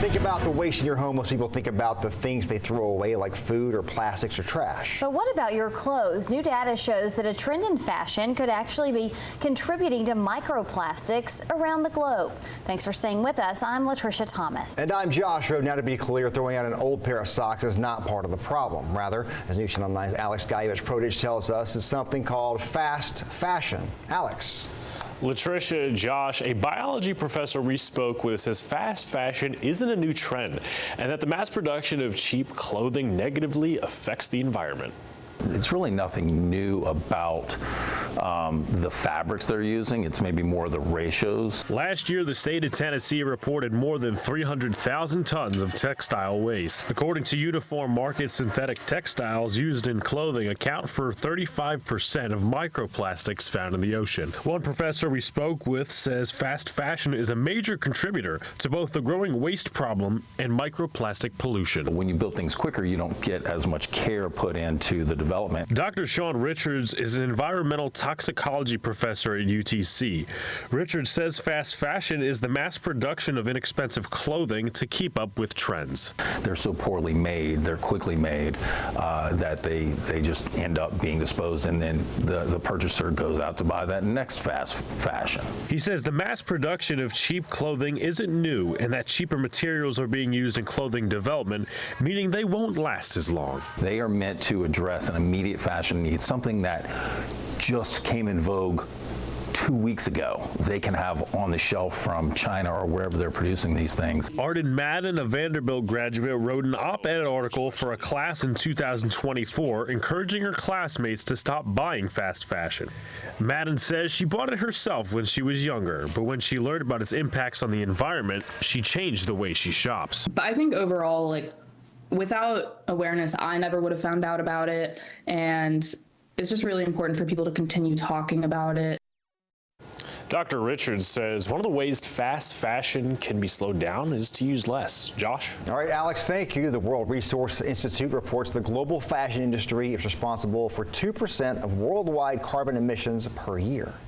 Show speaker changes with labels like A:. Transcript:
A: think about the waste in your home, most people think about the things they throw away like food or plastics or trash.
B: But what about your clothes? New data shows that a trend in fashion could actually be contributing to microplastics around the globe. Thanks for staying with us. I'm Latricia Thomas.
A: And I'm Josh. Now, to be clear, throwing out an old pair of socks is not part of the problem. Rather, as News Channel 9's Alex Guyevich tells us, it's something called fast fashion. Alex.
C: Latricia, Josh, a biology professor we spoke with says fast fashion isn't a new trend and that the mass production of cheap clothing negatively affects the environment.
D: It's really nothing new about the fabrics they're using. It's maybe more the ratios.
C: Last year, the state of Tennessee reported more than 300,000 tons of textile waste. According to Uniform Market, synthetic textiles used in clothing account for 35% of microplastics found in the ocean. One professor we spoke with says fast fashion is a major contributor to both the growing waste problem and microplastic pollution.
D: When you build things quicker, you don't get as much care put into the development.
C: Dr. Sean Richards is an environmental toxicology professor at UTC. Richards says fast fashion is the mass production of inexpensive clothing to keep up with trends.
D: They're so poorly made, they're quickly made, that they just end up being disposed, and then the purchaser goes out to buy that next fast fashion.
C: He says the mass production of cheap clothing isn't new and that cheaper materials are being used in clothing development, meaning they won't last as long.
D: They are meant to address an immediate fashion need, something that just came in vogue 2 weeks ago. They can have on the shelf from China or wherever they're producing these things.
C: Arden Madden, a Vanderbilt graduate, wrote an op-ed article for a class in 2024 encouraging her classmates to stop buying fast fashion. Madden says she bought it herself when she was younger, but when she learned about its impacts on the environment, she changed the way she shops.
E: But I think overall, without awareness, I never would have found out about it, and it's just really important for people to continue talking about it.
C: Dr. Richards says one of the ways fast fashion can be slowed down is to use less. Josh?
A: All right, Alex, thank you. The World Resource Institute reports the global fashion industry is responsible for 2% of worldwide carbon emissions per year.